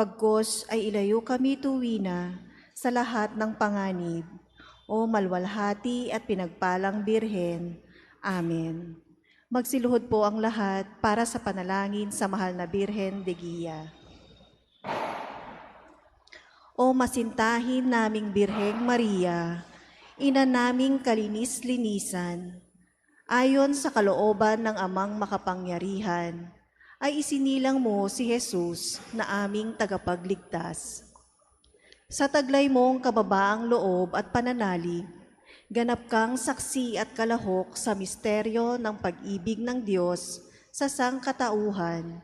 Pagkos ay ilayo kami tuwina sa lahat ng panganib, o malwalhati at pinagpalang Birhen. Amen. Magsiluhod po ang lahat para sa panalangin sa mahal na Birhen de Guia. O masintahin naming Birheng Maria, ina naming kalinis-linisan, ayon sa kalooban ng Amang makapangyarihan, ay isinilang mo si Jesus na aming tagapagligtas. Sa taglay mong kababaang loob at pananalig, ganap kang saksi at kalahok sa misteryo ng pag-ibig ng Diyos sa sangkatauhan,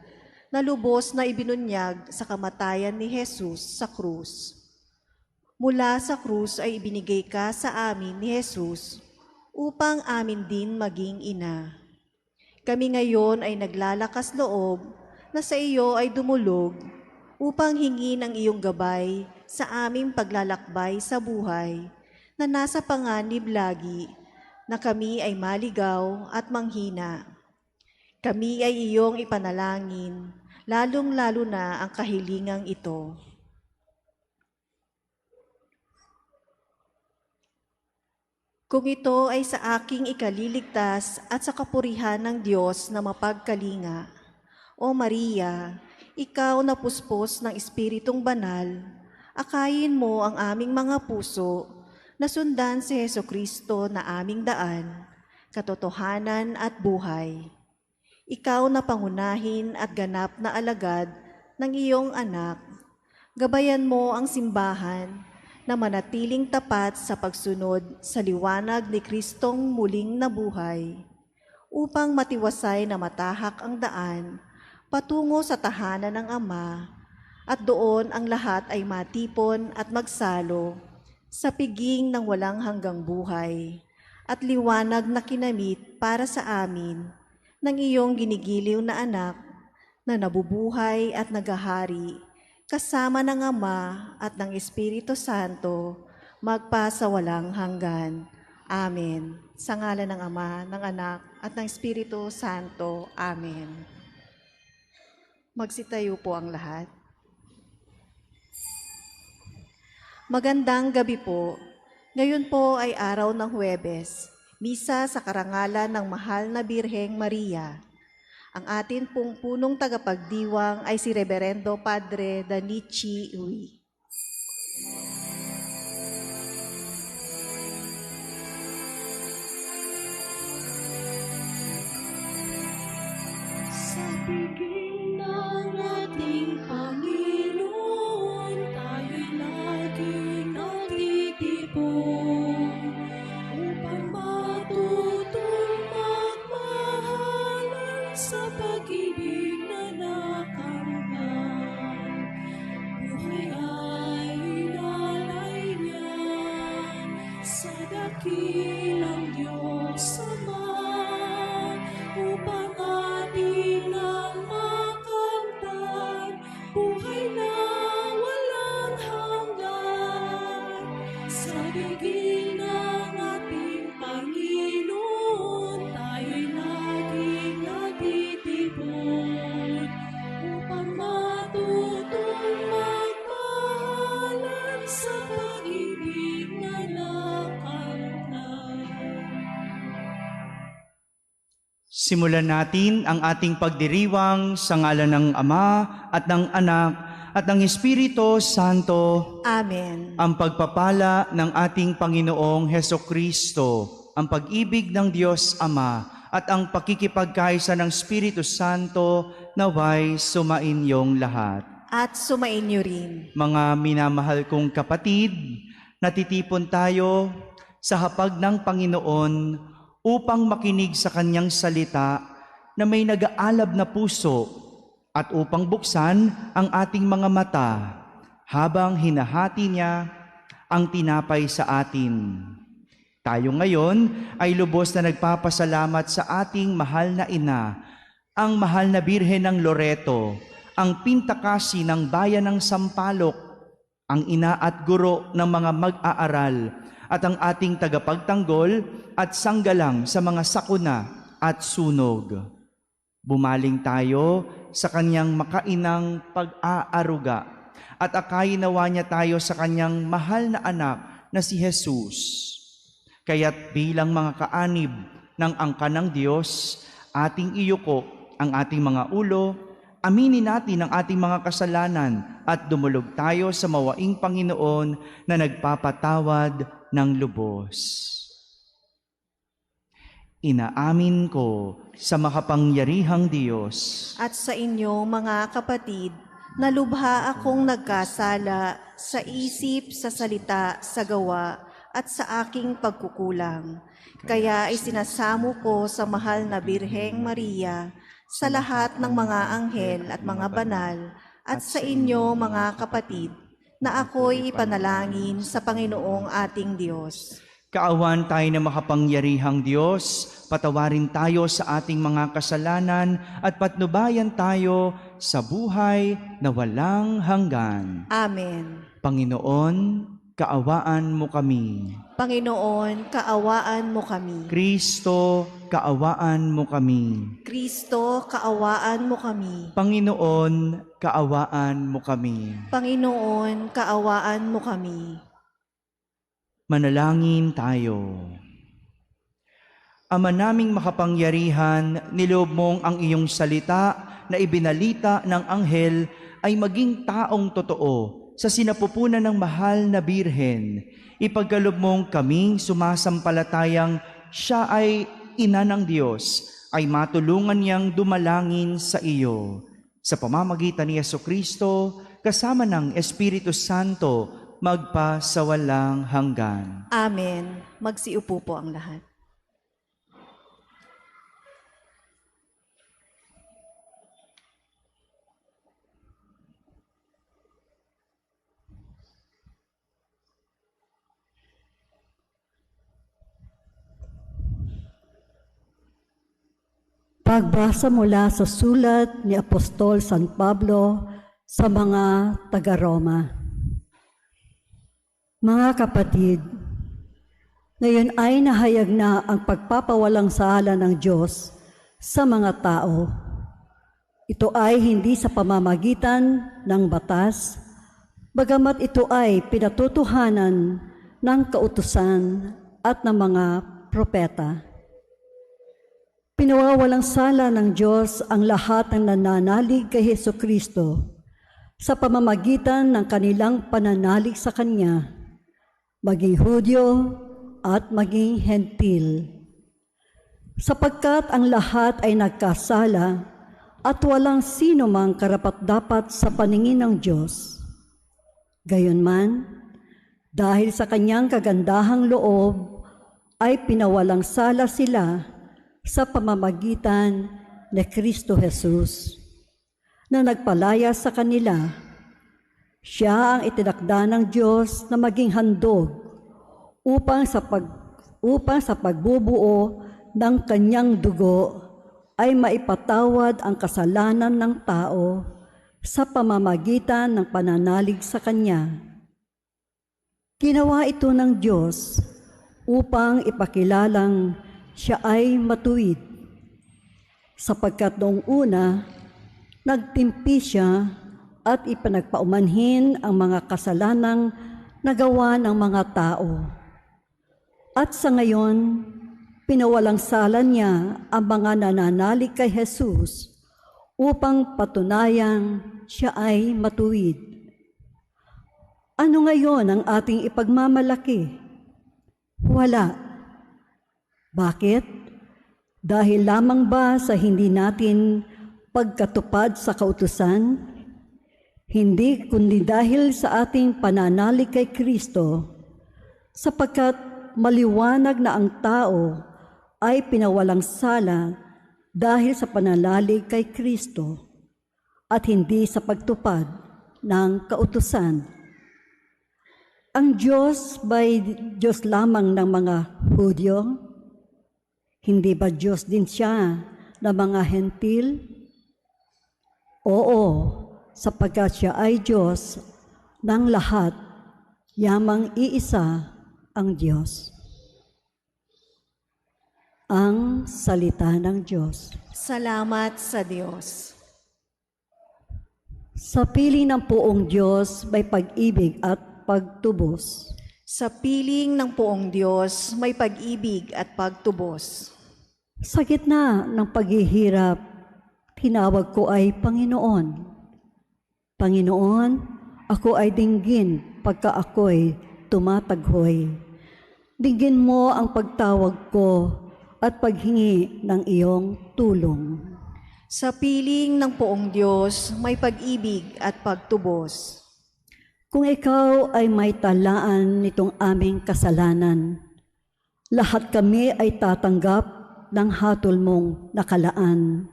na lubos na ibinunyag sa kamatayan ni Jesus sa krus. Mula sa krus ay ibinigay ka sa amin ni Jesus upang amin din maging ina. Kami ngayon ay naglalakas loob na sa iyo ay dumulog upang hingin ang iyong gabay sa aming paglalakbay sa buhay na nasa panganib lagi, na kami ay maligaw at manghina. Kami ay iyong ipanalangin, lalong-lalo na ang kahilingang ito. Kung ito ay sa aking ikaliligtas at sa kapurihan ng Diyos na mapagkalinga, O Maria, ikaw na puspos ng Espiritong Banal, akayin mo ang aming mga puso na sundan si Hesukristo na aming daan, katotohanan at buhay. Ikaw na pangunahin at ganap na alagad ng iyong anak, gabayan mo ang simbahan na manatiling tapat sa pagsunod sa liwanag ni Kristong muling nabuhay, upang matiwasay na matahak ang daan patungo sa tahanan ng Ama, at doon ang lahat ay matipon at magsalo sa piging ng walang hanggang buhay, at liwanag na kinamit para sa amin ng iyong ginigiliw na anak na nabubuhay at naghahari kasama ng Ama at ng Espiritu Santo, magpa sa walang hanggan. Amen. Sa ngalan ng Ama, ng Anak, at ng Espiritu Santo. Amen. Magsitayo po ang lahat. Magandang gabi po. Ngayon po ay araw ng Huwebes, misa sa karangalan ng mahal na Birheng Maria. Ang atin pong punong tagapagdiwang ay si Reverendo Padre Danichi Uy. Sa piging ng ating Panginoon, tayo'y laging nagtitipon upang matutong magmahalan sa pag-ibig na nakamtan. Buhay ay inalay niya sa dakilang Diyos Ama, upang ating nang makamtan buhay na walang hanggan. Sa bigil ng ating Panginoon, tayo'y laging nagtitipon upang matutong magmahalan sa pag-ibig na nakamtan. Simulan natin ang ating pagdiriwang sa ngalan ng Ama at ng Anak at ng Espiritu Santo. Amen. Ang pagpapala ng ating Panginoong Hesukristo, ang pag-ibig ng Diyos Ama at ang pakikipagkaisa ng Espiritu Santo naway sumainyong lahat. At sumainyo rin. Mga minamahal kong kapatid, natitipon tayo sa hapag ng Panginoon upang makinig sa kanyang salita na may nag-aalab na puso at upang buksan ang ating mga mata habang hinahati niya ang tinapay sa atin. Tayo ngayon ay lubos na nagpapasalamat sa ating mahal na ina, ang mahal na Birhen ng Loreto, ang pintakasi ng bayan ng Sampaloc, ang ina at guro ng mga mag-aaral, at ang ating tagapagtanggol at sanggalang sa mga sakuna at sunog. Bumaling tayo sa kanyang makainang pag-aaruga at akayin nawa niya tayo sa kanyang mahal na anak na si Jesus. Kaya't bilang mga kaanib ng angkan ng Diyos, ating iyuko ang ating mga ulo, aminin natin ang ating mga kasalanan at dumulog tayo sa mawaing Panginoon na nagpapatawad ng lubos. Inaamin ko sa makapangyarihang Diyos At sa inyo, mga kapatid, na lubha akong nagkasala sa isip, sa salita, sa gawa, at sa aking pagkukulang. Kaya isinasamo ko sa mahal na Birheng Maria, sa lahat ng mga anghel at mga banal, at sa inyo, mga kapatid, na ako'y ipanalangin sa Panginoong ating Diyos. Kaawan tayo na makapangyarihang Diyos, patawarin tayo sa ating mga kasalanan at patnubayan tayo sa buhay na walang hanggan. Amen. Panginoon, kaawaan mo kami. Panginoon, kaawaan mo kami. Kristo, kaawaan mo kami. Kristo, kaawaan mo kami. Panginoon, kaawaan mo kami. Panginoon, kaawaan mo kami. Manalangin tayo. Ama naming makapangyarihan, niloob mong ang iyong salita na ibinalita ng anghel ay maging taong totoo sa sinapupunan ng mahal na Birhen. Ipagkaloob mong kaming sumasampalatayang siya ay ina ng Diyos, ay matulungan niyang dumalangin sa iyo. Sa pamamagitan ni Jesucristo, kasama ng Espiritu Santo, magpa sa walang hanggan. Amen. Magsiupo po ang lahat. Pagbasa mula sa sulat ni Apostol San Pablo sa mga taga-Roma. Mga kapatid, ngayon ay nahayag na ang pagpapawalang sala ng Diyos sa mga tao. Ito ay hindi sa pamamagitan ng batas, bagamat ito ay pinatutuhanan ng kautusan at ng mga propeta. Pinawawalang sala ng Diyos ang lahat ng nananalig kay Jesucristo sa pamamagitan ng kanilang pananalig sa Kanya, maging Hudyo at maging Hentil. Sapagkat ang lahat ay nagkasala at walang sino mang karapat-dapat sa paningin ng Diyos. Gayunman, dahil sa Kanyang kagandahang loob, ay pinawalang sala sila sa pamamagitan ni Kristo Jesus, na nagpalaya sa kanila. Siya ang itinakda ng Diyos na maging handog upang sa pagbubuo ng Kanyang dugo ay maipatawad ang kasalanan ng tao sa pamamagitan ng pananalig sa Kanya. Ginawa ito ng Diyos upang ipakilalang siya ay matuwid, sapagkat noong una, nagtimpi siya at ipanagpaumanhin ang mga kasalanang nagawa ng mga tao. At sa ngayon, pinawalang sala niya ang mga nananalig kay Jesus upang patunayang siya ay matuwid. Ano ngayon ang ating ipagmamalaki? Wala. Bakit? Dahil lamang ba sa hindi natin pagkatupad sa kautusan? Hindi, kundi dahil sa ating pananalig kay Kristo, sapagkat maliwanag na ang tao ay pinawalang sala dahil sa pananalig kay Kristo at hindi sa pagtupad ng kautusan. Ang Diyos ba'y Diyos lamang ng mga Hudyo? Hindi ba Diyos din siya ng mga Hentil? Oo, sapagkat siya ay Diyos ng lahat, yamang iisa ang Diyos. Ang salita ng Diyos. Salamat sa Diyos. Sa piling ng poong Diyos may pag-ibig at pagtubos. Sa piling ng poong Diyos may pag-ibig at pagtubos. Sa gitna ng paghihirap, tinawag ko ay Panginoon. Panginoon, ako ay dinggin pagka ako'y tumataghoy. Dinggin mo ang pagtawag ko at paghingi ng iyong tulong. Sa piling ng poong Diyos may pag-ibig at pagtubos. Kung ikaw ay may talaan nitong aming kasalanan, lahat kami ay tatanggap ng hatol mong nakalaan.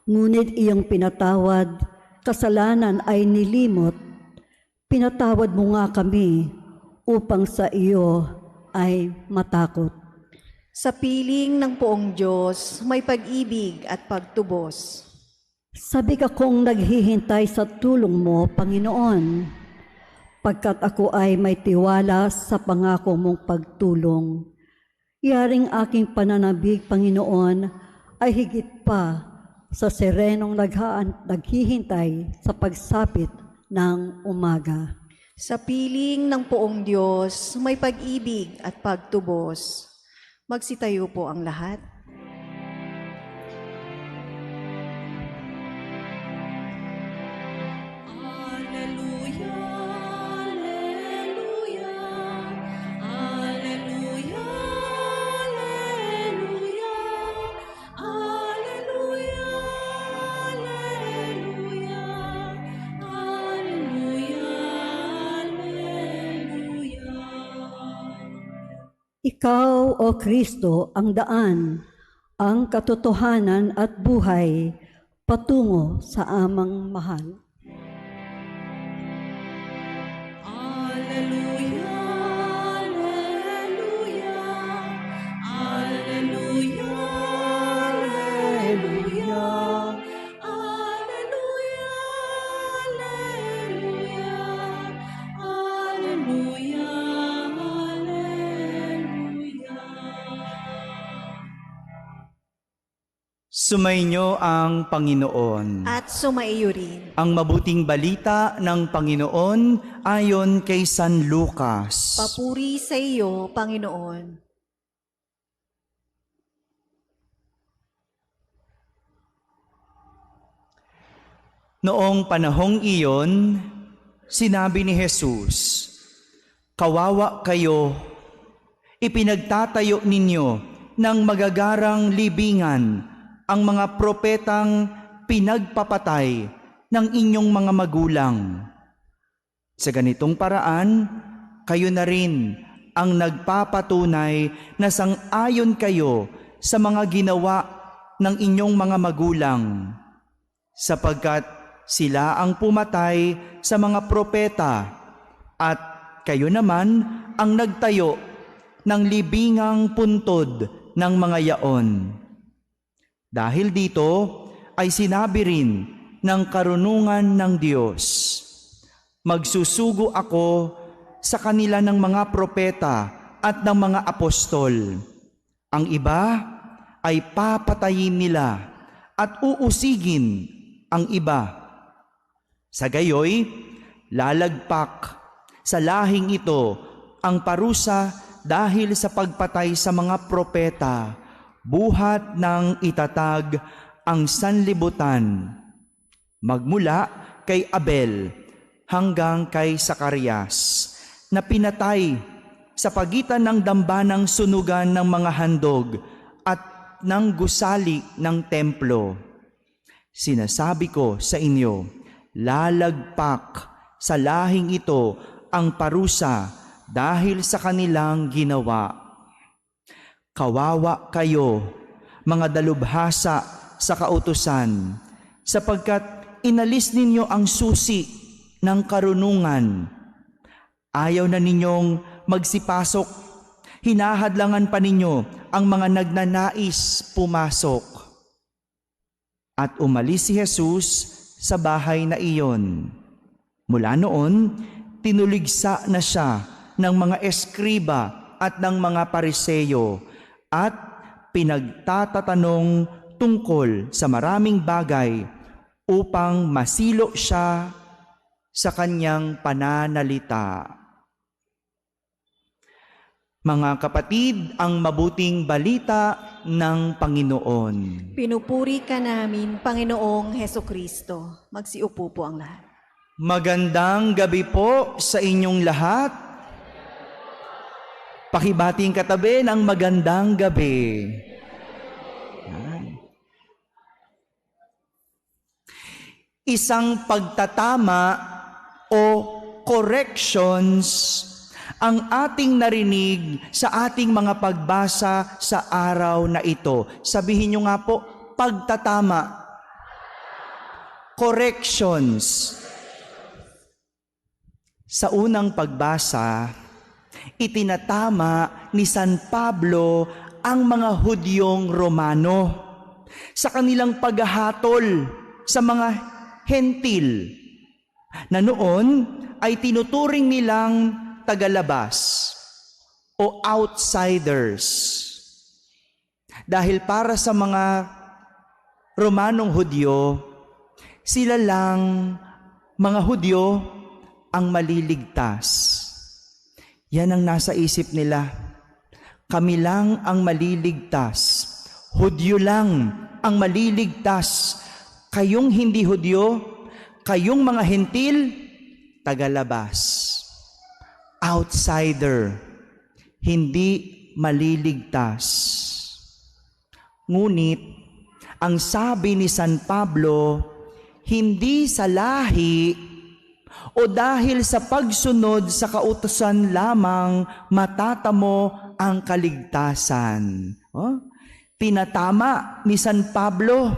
Ngunit iyong pinatawad, kasalanan ay nilimot. Pinatawad mo nga kami upang sa iyo ay matakot. Sa piling ng poong Diyos may pag-ibig at pagtubos. Sabik akong naghihintay sa tulong mo, Panginoon, pagkat ako ay may tiwala sa pangako mong pagtulong. Yaring aking pananabig, Panginoon, ay higit pa sa serenong naghihintay sa pagsapit ng umaga. Sa piling ng poong Diyos may pag-ibig at pagtubos. Magsitayo po ang lahat. Alleluia, alleluia, alleluia, alleluia, alleluia, alleluia, alleluia, alleluia. Ikaw, O Kristo, ang daan, ang katotohanan at buhay patungo sa amang mahal. Alleluia, alleluia, alleluia, alleluia, alleluia, alleluia, alleluia. Sumainyo ang Panginoon. At sumaiyo rin. Ang mabuting balita ng Panginoon ayon kay San Lucas. Papuri sa iyo, Panginoon. Noong panahong iyon, sinabi ni Jesus, "Kawawa kayo, ipinagtatayo ninyo ng magagarang libingan ang mga propetang pinagpapatay ng inyong mga magulang. Sa ganitong paraan, kayo na rin ang nagpapatunay na sang-ayon kayo sa mga ginawa ng inyong mga magulang, sapagkat sila ang pumatay sa mga propeta at kayo naman ang nagtayo ng libingang puntod ng mga yaon. Dahil dito ay sinabi rin ng karunungan ng Diyos, magsusugo ako sa kanila ng mga propeta at ng mga apostol. Ang iba ay papatayin nila at uusigin ang iba. Sa gayoy, lalagpak sa lahing ito ang parusa dahil sa pagpatay sa mga propeta, buhat ng itatag ang sanlibutan, magmula kay Abel hanggang kay Zacarias, na pinatay sa pagitan ng dambanang sunugan ng mga handog at ng gusali ng templo. Sinasabi ko sa inyo, lalagpak sa lahing ito ang parusa dahil sa kanilang ginawa. Kawawa kayo, mga dalubhasa sa kautusan, sapagkat inalis ninyo ang susi ng karunungan. Ayaw na ninyong magsipasok, hinahadlangan pa ninyo ang mga nagnanais pumasok. At umalis si Jesus sa bahay na iyon. Mula noon, tinuligsa na siya ng mga eskriba at ng mga pariseyo at pinagtatatanong tungkol sa maraming bagay upang masilo siya sa kanyang pananalita. Mga kapatid, ang mabuting balita ng Panginoon. Pinupuri ka namin, Panginoong Hesukristo. Magsiupo po ang lahat. Magandang gabi po sa inyong lahat. Pakibating katabi ng magandang gabi. Yan. Isang pagtatama o corrections ang ating narinig sa ating mga pagbasa sa araw na ito. Sabihin nyo nga po, pagtatama. Corrections. Sa unang pagbasa, itinatama ni San Pablo ang mga Hudyong Romano sa kanilang paghahatol sa mga Hentil na noon ay tinuturing nilang tagalabas o outsiders. Dahil para sa mga Romanong Hudyo, sila lang mga Hudyo ang maliligtas. Yan ang nasa isip nila. Kami lang ang maliligtas. Hudyo lang ang maliligtas. Kayong hindi Hudyo, kayong mga Hentil, tagalabas. Outsider, hindi maliligtas. Ngunit, ang sabi ni San Pablo, hindi sa lahi o dahil sa pagsunod sa kautusan lamang matatamo ang kaligtasan. Tinatama ni San Pablo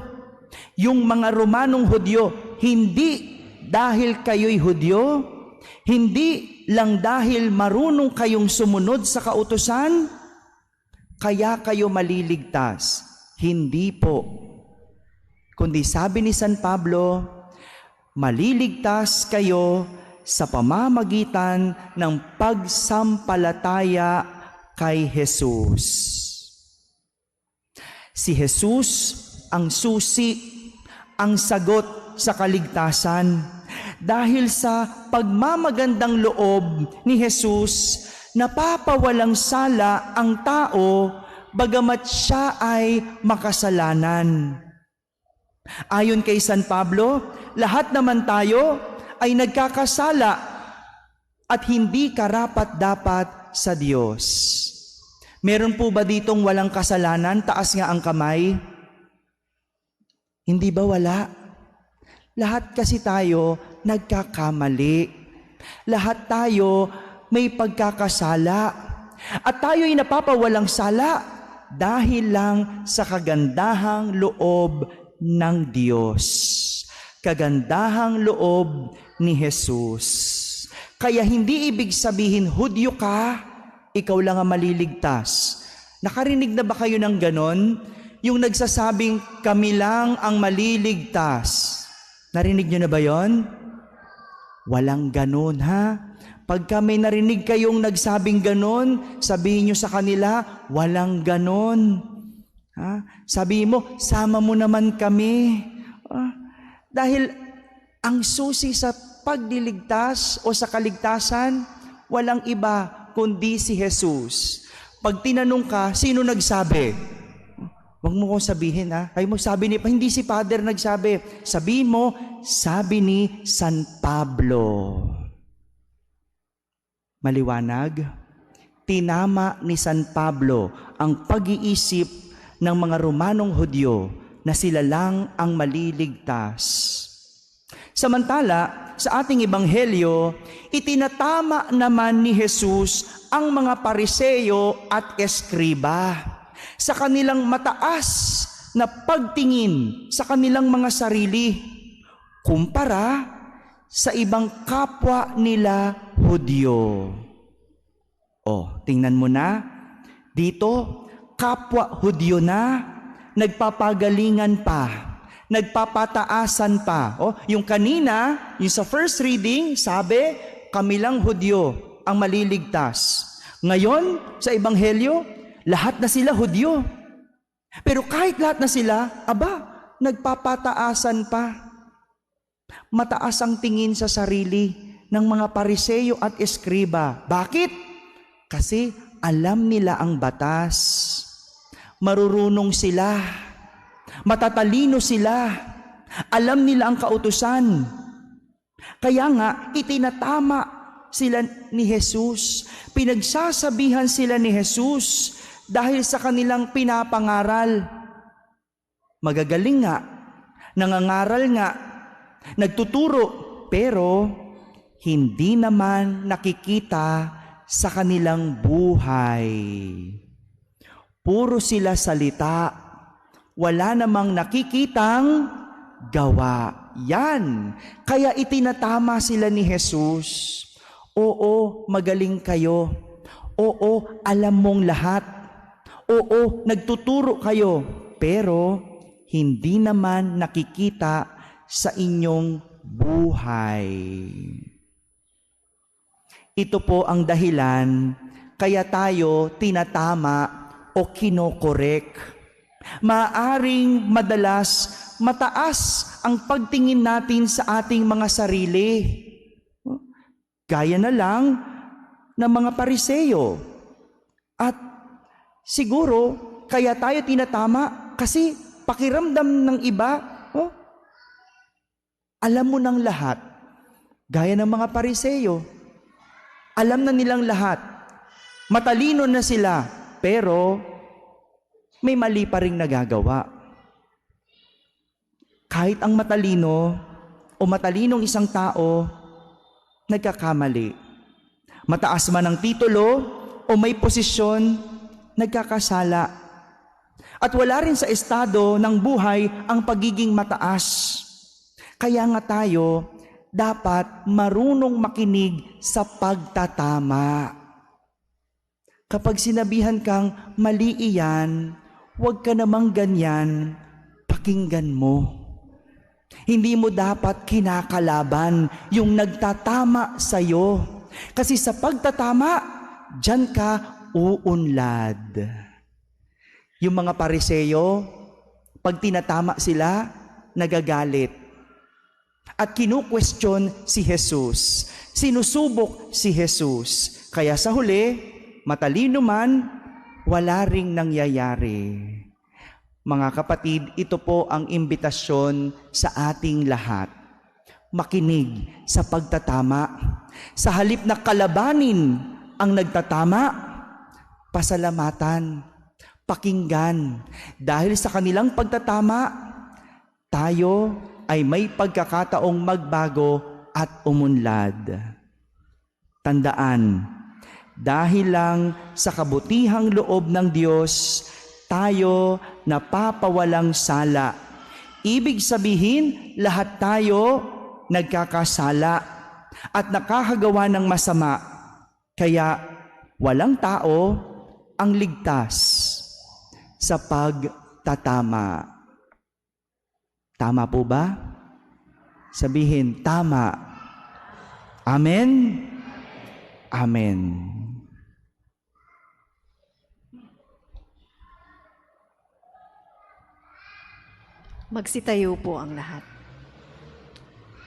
yung mga Romanong Hudyo, hindi dahil kayo'y Hudyo, hindi lang dahil marunong kayong sumunod sa kautusan, kaya kayo maliligtas. Hindi po. Kundi sabi ni San Pablo, maliligtas kayo sa pamamagitan ng pagsampalataya kay Jesus. Si Jesus ang susi, ang sagot sa kaligtasan. Dahil sa pagmamagandang loob ni Jesus, napapawalang sala ang tao bagamat siya ay makasalanan. Ayon kay San Pablo, lahat naman tayo ay nagkakasala at hindi karapat-dapat sa Diyos. Meron po ba ditong walang kasalanan? Taas nga ang kamay. Hindi ba wala? Lahat kasi tayo nagkakamali. Lahat tayo may pagkakasala. At tayo'y napapawalang sala dahil lang sa kagandahang loob ng Diyos. Kagandahang loob ni Jesus. Kaya hindi ibig sabihin, Hudyo ka, ikaw lang ang maliligtas. Nakarinig na ba kayo ng ganon? Yung nagsasabing, kami lang ang maliligtas. Narinig nyo na ba yon? Walang ganon, ha? Pagka may narinig kayong nagsabing ganon, sabihin nyo sa kanila, walang ganon. Ha? Sabihin mo, sama mo naman kami. Dahil ang susi sa pagliligtas o sa kaligtasan, walang iba kundi si Jesus. Pag tinanong ka, sino nagsabi? Huwag mo kong sabihin, ha? Kayo mo sabi ni, hindi si Father nagsabi. Sabihin mo, sabi ni San Pablo. Maliwanag? Tinama ni San Pablo ang pag-iisip ng mga Romanong Hudyo na sila lang ang maliligtas. Samantala, sa ating ebanghelyo, itinatama naman ni Jesus ang mga Pariseo at Eskriba sa kanilang mataas na pagtingin sa kanilang mga sarili kumpara sa ibang kapwa nila Hudyo. Tingnan mo na, dito kapwa Hudyo na, nagpapagalingan pa, nagpapataasan pa. Yung kanina, yung sa first reading, sabi, kami lang Hudyo ang maliligtas. Ngayon, sa ebanghelyo, lahat na sila Hudyo. Pero kahit lahat na sila, nagpapataasan pa. Mataas ang tingin sa sarili ng mga Pariseyo at Eskriba. Bakit? Kasi alam nila ang batas. Marurunong sila. Matatalino sila. Alam nila ang kautusan. Kaya nga, itinatama sila ni Jesus. Pinagsasabihan sila ni Jesus dahil sa kanilang pinapangaral. Magagaling nga, nangangaral nga, nagtuturo, pero hindi naman nakikita sa kanilang buhay. Puro sila salita, wala namang nakikitang gawa. Yan. Kaya itinatama sila ni Jesus. Oo, magaling kayo. Oo, alam mong lahat. Oo, nagtuturo kayo. Pero hindi naman nakikita sa inyong buhay. Ito po ang dahilan kaya tayo tinatama o kinokorek. Maaring madalas mataas ang pagtingin natin sa ating mga sarili. Gaya na lang ng mga Pariseyo. At siguro kaya tayo tinatama kasi pakiramdam ng iba, alam mo ng lahat. Gaya ng mga Pariseyo. Alam na nilang lahat. Matalino na sila, pero may mali pa ring nagagawa. Kahit ang matalino o matalinong isang tao, nagkakamali. Mataas man ang titulo o may posisyon, nagkakasala. At wala rin sa estado ng buhay ang pagiging mataas. Kaya nga tayo dapat marunong makinig sa pagtatama. Kapag sinabihan kang mali iyan, huwag ka namang ganyan, pakinggan mo. Hindi mo dapat kinakalaban yung nagtatama sa'yo. Kasi sa pagtatama, dyan ka uunlad. Yung mga Pariseyo, pag tinatama sila, nagagalit. At kinu-question si Jesus. Sinusubok si Jesus. Kaya sa huli, matalino man, wala ring nangyayari. Mga kapatid, ito po ang imbitasyon sa ating lahat. Makinig sa pagtatama. Sa halip na kalabanin ang nagtatama, pasalamatan, pakinggan. Dahil sa kanilang pagtatama, tayo ay may pagkakataong magbago at umunlad. Tandaan, dahil lang sa kabutihang loob ng Diyos, tayo napapawalang sala. Ibig sabihin, lahat tayo nagkakasala at nakakagawa ng masama. Kaya walang tao ang ligtas sa pagtatama. Tama po ba? Sabihin, tama. Amen? Amen. Magsitayo po ang lahat.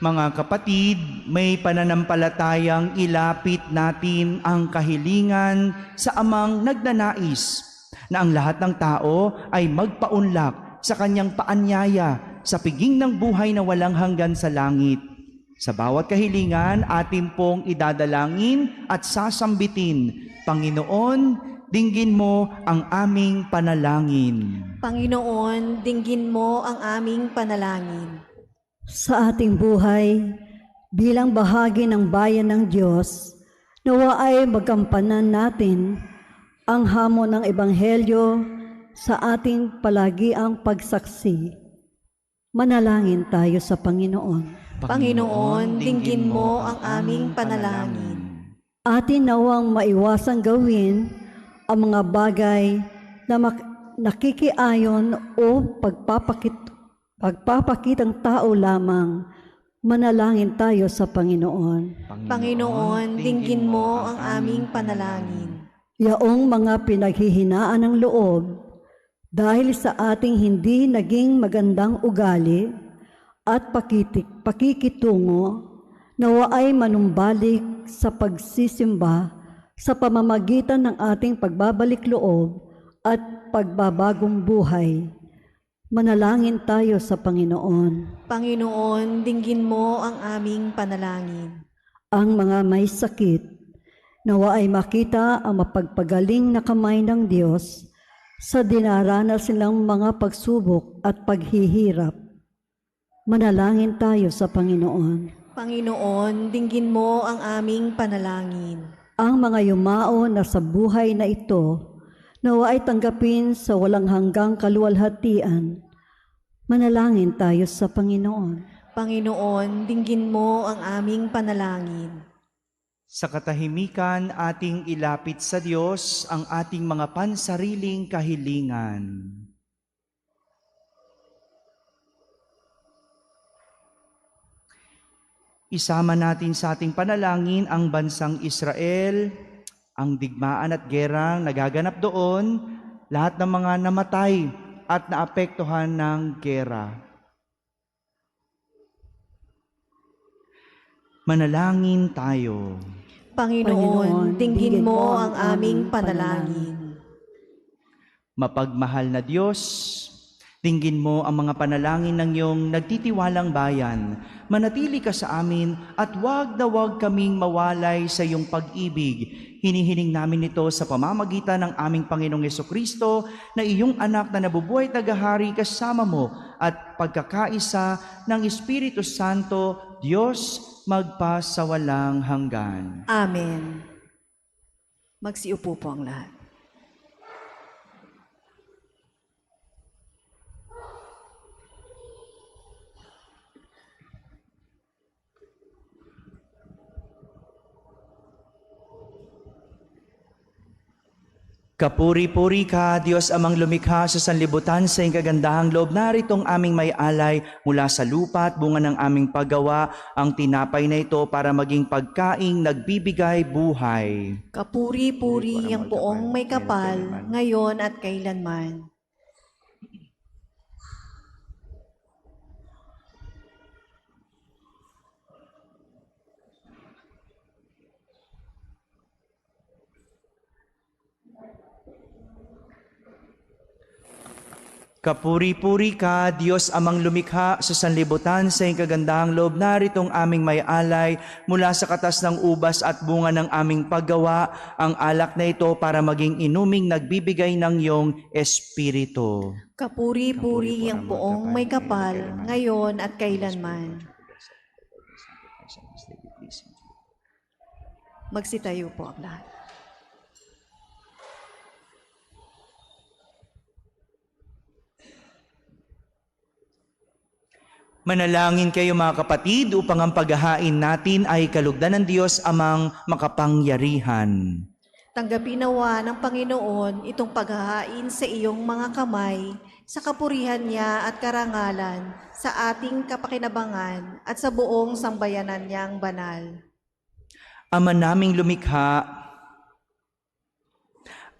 Mga kapatid, may pananampalatayang ilapit natin ang kahilingan sa Amang nagnanais na ang lahat ng tao ay magpaunlak sa kanyang paanyaya sa piging ng buhay na walang hanggan sa langit. Sa bawat kahilingan, atin pong idadalangin at sasambitin, Panginoon, dinggin mo ang aming panalangin. Panginoon, dinggin mo ang aming panalangin. Sa ating buhay, bilang bahagi ng bayan ng Diyos, nawa ay magampanan natin ang hamon ng Ebanghelyo sa ating palagiang pagsaksi. Manalangin tayo sa Panginoon. Panginoon, dinggin mo ang aming panalangin. Atin nawang maiwasang gawin ang mga bagay na nakikiayon o pagpapakitang tao lamang. Manalangin tayo sa Panginoon. Panginoon, dinggin mo ang aming panalangin. Yaong mga pinaghihinaan ng loob, dahil sa ating hindi naging magandang ugali, at pakikitungo nawa ay manumbalik sa pagsisimba sa pamamagitan ng ating pagbabalik loob at pagbabagong buhay. Manalangin tayo sa Panginoon. Panginoon, dinggin mo ang aming panalangin. Ang mga may sakit, nawa ay makita ang mapagpagaling na kamay ng Diyos sa dinaranas nilang mga pagsubok at paghihirap. Manalangin tayo sa Panginoon. Panginoon, dinggin mo ang aming panalangin. Ang mga yumao na sa buhay na ito, nawa ay tanggapin sa walang hanggang kaluwalhatian. Manalangin tayo sa Panginoon. Panginoon, dinggin mo ang aming panalangin. Sa katahimikan, ating ilapit sa Diyos ang ating mga pansariling kahilingan. Isama natin sa ating panalangin ang bansang Israel, ang digmaan at gerang nagaganap doon, lahat ng mga namatay at naapektuhan ng gera. Manalangin tayo. Panginoon, dinggin mo ang aming panalangin. Mapagmahal na Diyos, dinggin mo ang mga panalangin ng iyong nagtitiwalang bayan. Manatili ka sa amin at wag na wag kaming mawalay sa iyong pag-ibig. Hinihiling namin ito sa pamamagitan ng aming Panginoong Jesucristo na iyong anak na nabubuhay at nagahari kasama mo at pagkakaisa ng Espiritu Santo, Diyos, magpasawalang hanggan. Amen. Magsiupo po ang lahat. Kapuri-puri ka, Diyos amang lumikha sa sanlibutan sa iyong kagandahang loob. Naritong aming may alay mula sa lupa at bunga ng aming paggawa, ang tinapay na ito para maging pagkaing nagbibigay buhay. Kapuri-puri ang poong may kapal, ngayon at kailanman. Kapuri-puri ka, Diyos amang lumikha sa sanlibutan sa iyong kagandahang loob. Naritong aming may alay mula sa katas ng ubas at bunga ng aming paggawa, ang alak na ito para maging inuming nagbibigay ng iyong Espiritu. Kapuri-puri ang poong may kapal, ngayon at kailanman. Magsitayo po ang lahat. Manalangin kayo mga kapatid upang ang paghahain natin ay kalugdan ng Diyos amang makapangyarihan. Tanggapin nawa ng Panginoon itong paghahain sa iyong mga kamay, sa kapurihan niya at karangalan, sa ating kapakinabangan at sa buong sambayanan niyang banal. Ama naming lumikha,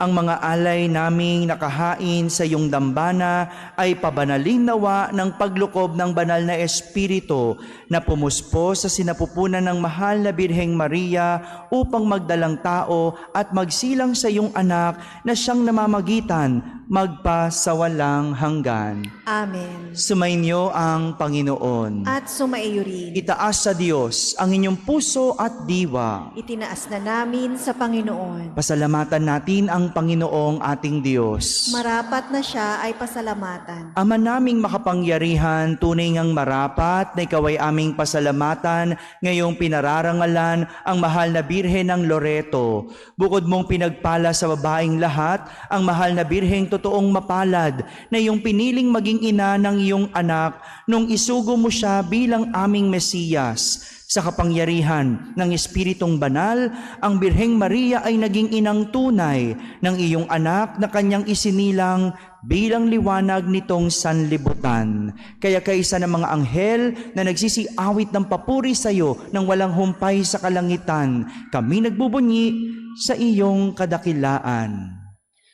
ang mga alay naming nakahain sa iyong dambana ay pabanalin nawa ng paglukob ng banal na Espiritu na pumuspo sa sinapupunan ng mahal na Birheng Maria upang magdalang tao at magsilang sa iyong anak na siyang namamagitan magpasawalang hanggan. Amen. Sumainyo ang Panginoon. At sumaiyo rin. Itaas sa Diyos ang inyong puso at diwa. Itinaas na namin sa Panginoon. Pasalamatan natin ang Panginoong ating Diyos. Marapat na siya ay pasalamatan. Ama naming makapangyarihan, tunay ngang marapat na ikaw ay aming pasalamatan ngayong pinararangalan ang mahal na Birhen ng Loreto. Bukod mong pinagpala sa babaeng lahat, ang mahal na Birheng totoong mapalad na iyong piniling maging ina ng iyong anak nung isugo mo siya bilang aming Mesiyas. Sa kapangyarihan ng Espiritong Banal, ang Birheng Maria ay naging inang tunay ng iyong anak na kanyang isinilang bilang liwanag nitong sanlibutan. Kaya kaisa ng mga anghel na nagsisiawit ng papuri sa iyo nang walang humpay sa kalangitan, kami nagbubunyi sa iyong kadakilaan.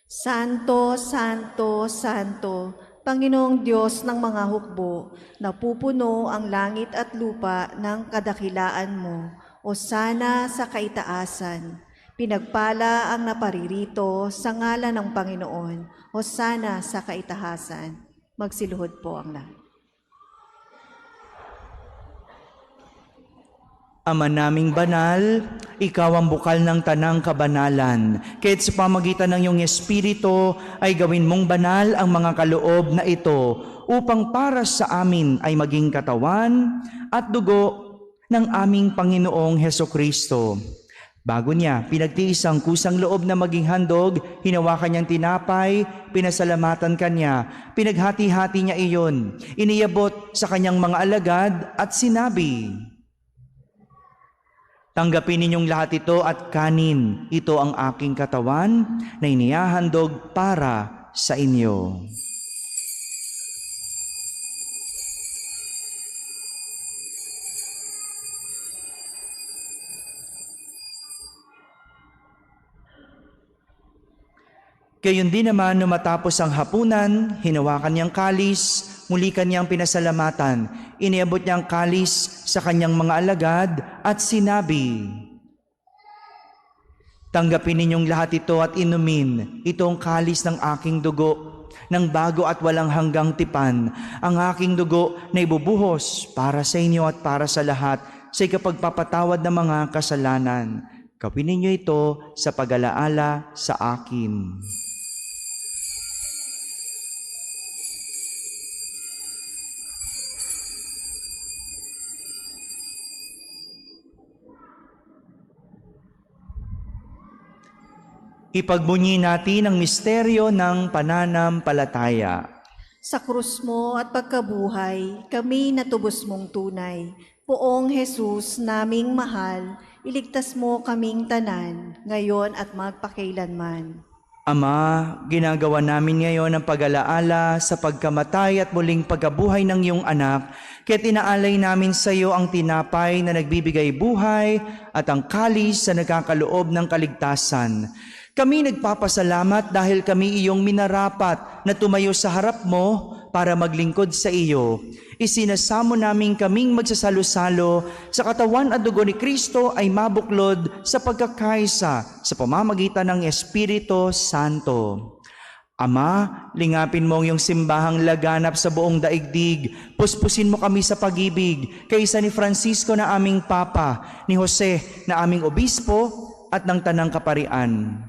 Santo, Santo, Santo, Panginoong Diyos ng mga hukbo, napupuno ang langit at lupa ng kadakilaan mo, o sana sa kaitaasan. Pinagpala ang naparirito sa ngalan ng Panginoon, o sana sa kaitahasan. Magsiluhod po ang lahat. Ama naming banal, ikaw ang bukal ng tanang kabanalan. Kahit sa pamagitan ng iyong Espiritu ay gawin mong banal ang mga kaloob na ito upang para sa amin ay maging katawan at dugo ng aming Panginoong Hesukristo. Bago niya pinagtiis ang kusang loob na maging handog, hinawakan niyang tinapay, pinasalamatan kanya, pinaghati-hati niya iyon, iniabot sa kanyang mga alagad at sinabi, "Tanggapin ninyong lahat ito at kanin. Ito ang aking katawan na inihahandog para sa inyo." Gayon din naman, nung matapos ang hapunan, hinawakan niyang kalis, muli kanyang pinasalamatan, iniabot niyang kalis sa kanyang mga alagad at sinabi, "Tanggapin ninyong lahat ito at inumin. Ito ang kalis ng aking dugo, ng bago at walang hanggang tipan, ang aking dugo na ibubuhos para sa inyo at para sa lahat sa ikapagpapatawad ng mga kasalanan. Gawin ninyo ito sa pag-alaala sa akin." Ipagbunyi natin ang misteryo ng pananampalataya. Sa krus mo at pagkabuhay, kami natubos mong tunay. Poong Jesus, naming mahal, iligtas mo kaming tanan, ngayon at magpakailanman. Ama, ginagawa namin ngayon ang pag-alaala sa pagkamatay at muling pagkabuhay ng iyong anak, kaya't inaalay namin sa iyo ang tinapay na nagbibigay buhay at ang kalis na nagkakaloob ng kaligtasan. Kami nagpapasalamat dahil kami iyong minarapat na tumayo sa harap mo para maglingkod sa iyo. Isinasamo namin kaming magsasalo-salo sa katawan at dugo ni Kristo ay mabuklod sa pagkakaisa sa pamamagitan ng Espiritu Santo. Ama, lingapin mo ang iyong simbahang laganap sa buong daigdig. Puspusin mo kami sa pag-ibig, kaysa ni Francisco na aming Papa, ni Jose na aming Obispo at ng Tanang Kaparian.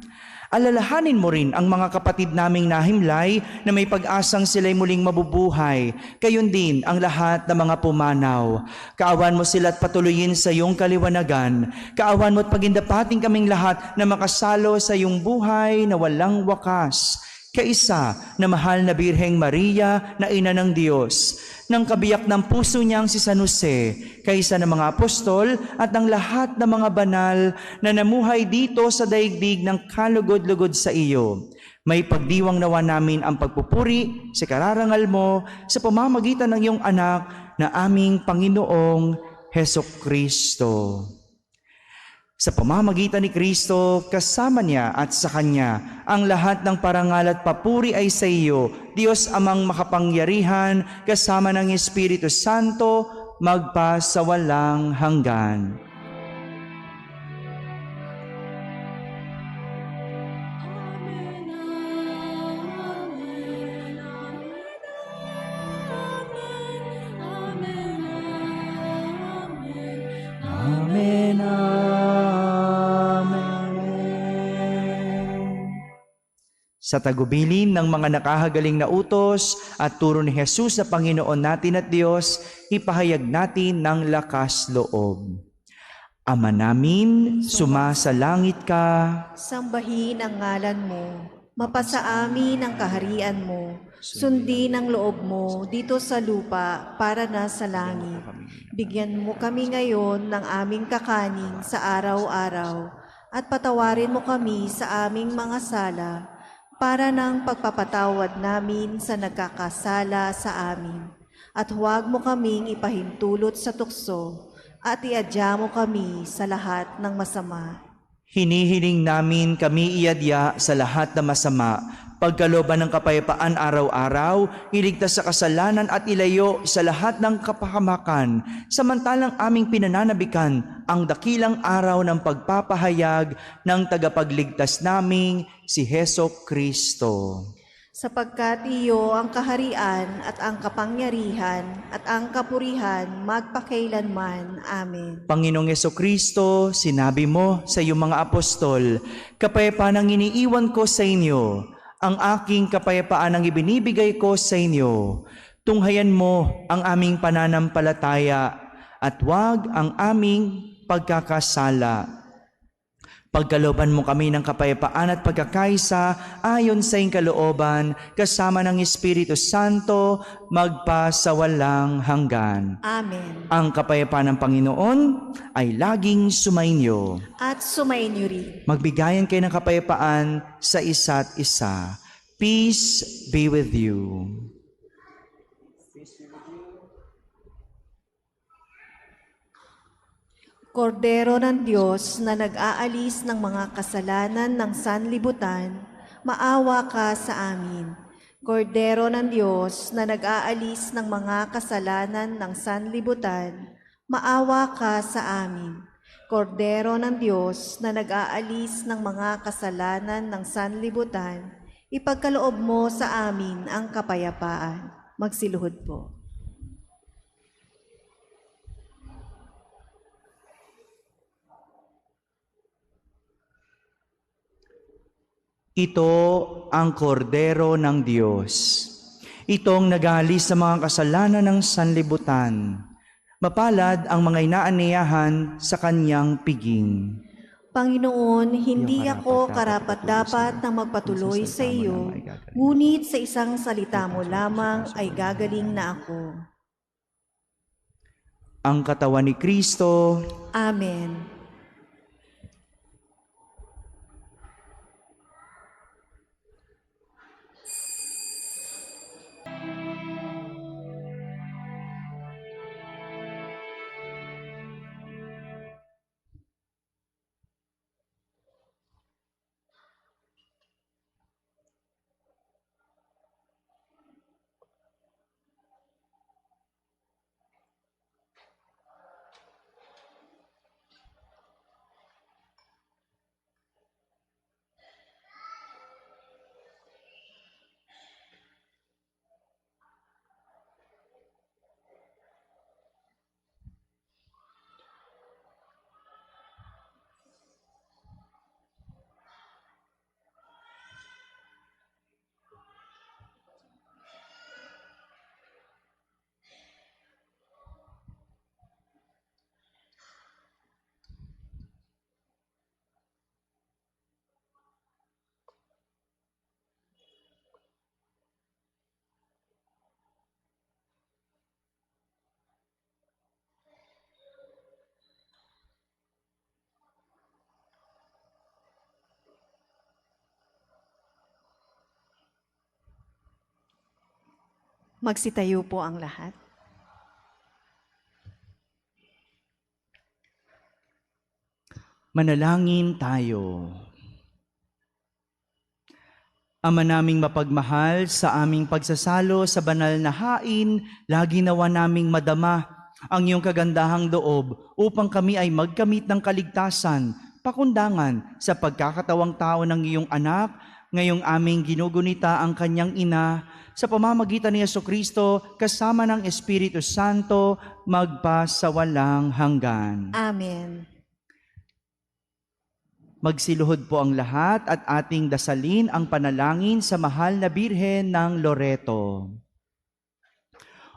Alalahanin mo rin ang mga kapatid naming nahimlay na may pag-asang sila'y muling mabubuhay. Gayon din ang lahat ng mga pumanaw. Kaawan mo sila at patuloyin sa iyong kaliwanagan. Kaawan mo at pagindapating kaming lahat na makasalo sa iyong buhay na walang wakas. Kaisa na mahal na Birheng Maria na Ina ng Diyos, ng kabiyak ng puso niyang si San Jose, kaisa ng mga apostol at ng lahat ng mga banal na namuhay dito sa daigdig ng kalugod-lugod sa iyo. May pagdiwang nawa namin ang pagpupuri sa kararangal mo sa pamamagitan ng iyong anak na aming Panginoong Hesukristo. Sa pamamagitan ni Kristo, kasama niya at sa Kanya, ang lahat ng parangal at papuri ay sa iyo, Diyos Amang makapangyarihan, kasama ng Espiritu Santo, magpa sa walang hanggan. Amen. Sa tagubilin ng mga nakahagaling na utos at turo ni Jesus sa Panginoon natin at Diyos, ipahayag natin ng lakas loob. Ama namin, sumasalangit ka. Sambahin ang ngalan mo, mapasa amin ang kaharian mo, sundin ang loob mo dito sa lupa para na sa langit. Bigyan mo kami ngayon ng aming kakanin sa araw-araw at patawarin mo kami sa aming mga sala para ng pagpapatawad namin sa nagkakasala sa amin. At huwag mo kaming ipahintulot sa tukso at iadya mo kami sa lahat ng masama. Hinihiling namin kami iadya sa lahat na masama, pagkalooban ng kapayapaan araw-araw, iligtas sa kasalanan at ilayo sa lahat ng kapahamakan, samantalang aming pinananabikan ang dakilang araw ng pagpapahayag ng tagapagligtas naming si Heso Kristo. Sapagkat iyo ang kaharian at ang kapangyarihan at ang kapurihan magpakailanman. Amen. Panginoong Jesucristo, sinabi mo sa iyong mga apostol, kapayapaan ang iniiwan ko sa inyo, ang aking kapayapaan ang ibinibigay ko sa inyo. Tunghayan mo ang aming pananampalataya at huwag ang aming pagkakasala. Pagkalooban mo kami ng kapayapaan at pagkakaisa ayon sa iyong kalooban, kasama ng Espiritu Santo, magpasawalang hanggan. Amen. Ang kapayapaan ng Panginoon ay laging sumainyo. At sumainyo rin. Magbigayan kayo ng kapayapaan sa isa't isa. Peace be with you. Kordero ng Diyos na nag-aalis ng mga kasalanan ng sanlibutan, maawa ka sa amin. Kordero ng Diyos na nag-aalis ng mga kasalanan ng sanlibutan, maawa ka sa amin. Kordero ng Diyos na nag-aalis ng mga kasalanan ng sanlibutan, ipagkaloob mo sa amin ang kapayapaan. Magsiluhod po. Ito ang kordero ng Diyos. Itong nag-aalis sa mga kasalanan ng sanlibutan. Mapalad ang mga inaaniyahan sa kanyang piging. Panginoon, hindi ako karapat-dapat na magpatuloy sa iyo, ngunit sa isang salita mo lamang ay gagaling na ako. Ang katawan ni Kristo. Amen. Magsitayo po ang lahat. Manalangin tayo. Ama naming mapagmahal, sa aming pagsasalo sa banal na hain, lagi nawa naming madama ang iyong kagandahang loob upang kami ay magkamit ng kaligtasan, pakundangan sa pagkakatawang tao ng iyong anak, ngayong aming ginugunita ang kanyang ina, sa pamamagitan ni Jesucristo, kasama ng Espiritu Santo, magpasawalang hanggan. Amen. Magsiluhod po ang lahat at ating dasalin ang panalangin sa mahal na Birhen ng Loreto.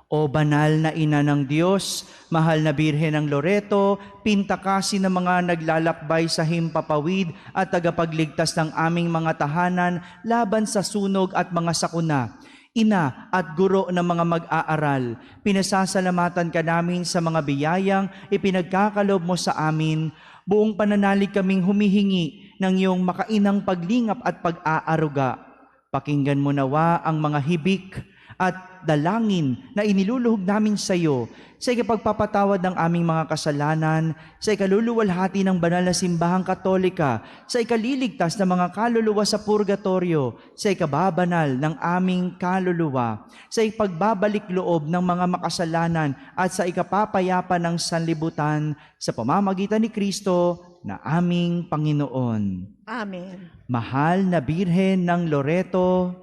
O banal na ina ng Diyos, mahal na Birhen ng Loreto, pintakasi ng mga naglalakbay sa himpapawid at tagapagligtas ng aming mga tahanan laban sa sunog at mga sakuna. Ina at guro ng mga mag-aaral, pinasasalamatan ka namin sa mga biyayang ipinagkakalob mo sa amin. Buong pananalig kaming humihingi ng iyong makainang paglingap at pag-aaruga. Pakinggan mo nawa ang mga hibik at dalangin na iniluluhog namin sa iyo sa ikapagpapatawad ng aming mga kasalanan, sa ikaluluwalhati ng banal na simbahang katolika, sa ikaliligtas ng mga kaluluwa sa purgatorio, sa ikababanal ng aming kaluluwa, sa ipagbabalik loob ng mga makasalanan at sa ikapapayapa ng sanlibutan sa pamamagitan ni Kristo na aming Panginoon. Amen. Mahal na Birhen ng Loreto,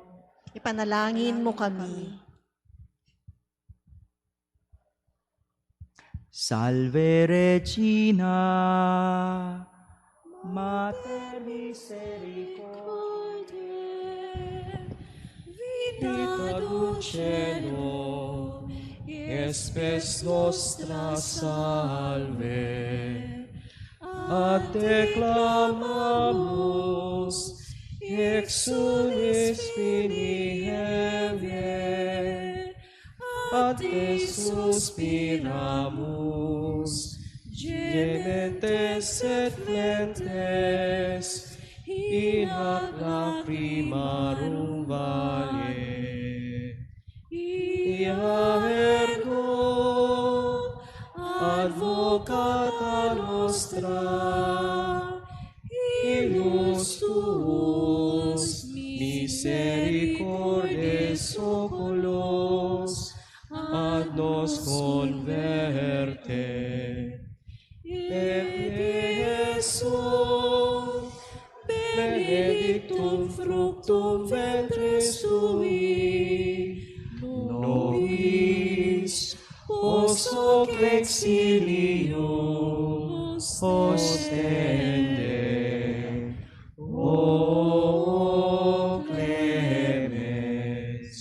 Ipanalangin mo kami. Salve Regina, Mater Misericordiae, Vita dulcedo, espes nostra salve. A te clamamus, exunis vini heaven, a te suspiramus, gementes et flentes, in hoc lacrimarum vale. Ia ergo, advocata nostra, ilus tuus misericordes oculos, ad nos converte. Et Jesum, benedictum fructum ventris tui, nobis os hoc exilium ostende. O clemens,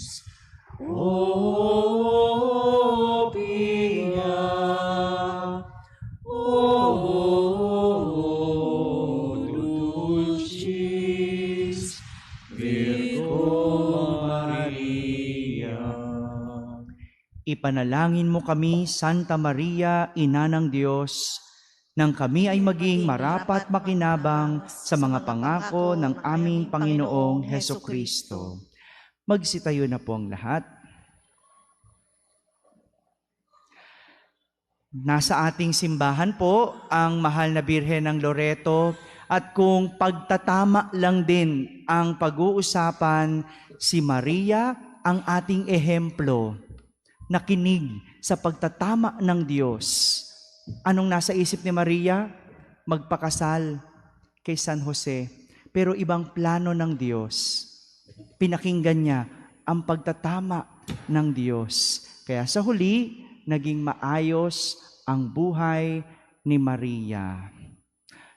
o pia, o dulcis Virgo Maria. ipanalangin mo kami, Santa Maria, Ina ng Diyos, nang kami ay maging marapat makinabang sa mga pangako ng aming Panginoong Heso Kristo. Magsitayo na po ang lahat. Nasa ating simbahan po ang mahal na Birhen ng Loreto, at kung pagtatama lang din ang pag-uusapan, si Maria ang ating ehemplo, nakinig sa pagtatama ng Diyos. Anong nasa isip ni Maria? Magpakasal kay San Jose. Pero ibang plano ng Diyos. Pinakinggan niya ang pagtatama ng Diyos. Kaya sa huli, naging maayos ang buhay ni Maria.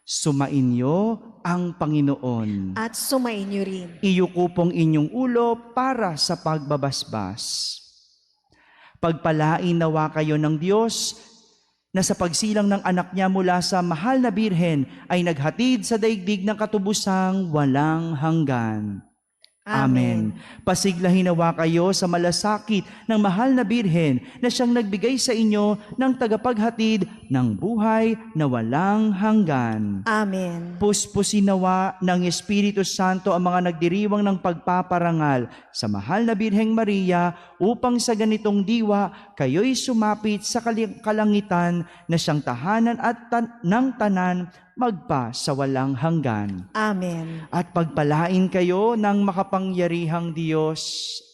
Sumainyo ang Panginoon. At sumainyo rin. Iyuko pong inyong ulo para sa pagbabasbas. Pagpalain nawa kayo ng Diyos na sa pagsilang ng anak niya mula sa mahal na Birhen ay naghatid sa daigdig ng katubusang walang hanggan. Amen. Pasiglahin nawa kayo sa malasakit ng mahal na Birhen na siyang nagbigay sa inyo ng tagapaghatid ng buhay na walang hanggan. Amen. Puspusin nawa ng Espiritu Santo ang mga nagdiriwang ng pagpaparangal sa mahal na Birheng Maria upang sa ganitong diwa kayo'y sumapit sa kalangitan na siyang tahanan at ng tanan magpa sa walang hanggan. Amen. At pagpalain kayo ng makapangyarihang Diyos,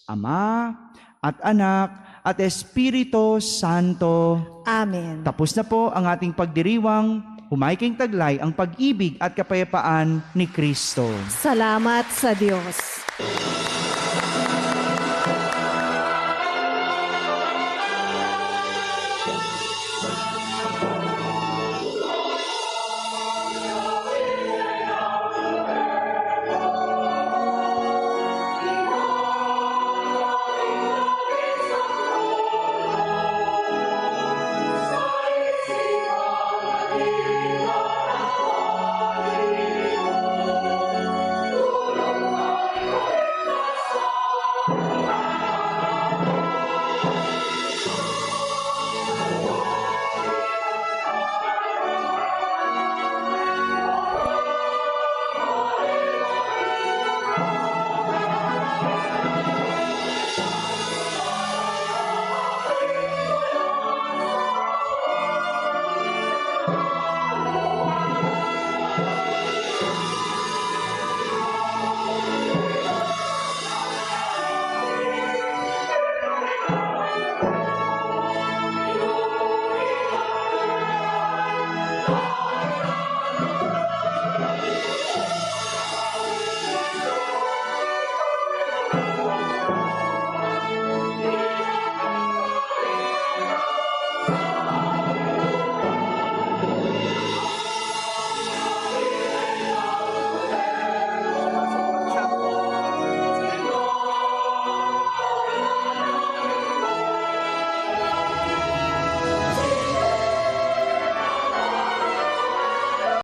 Ama at Anak at Espiritu Santo. Amen. Tapos na po ang ating pagdiriwang, humayking taglay ang pag-ibig at kapayapaan ni Kristo. Salamat sa Diyos.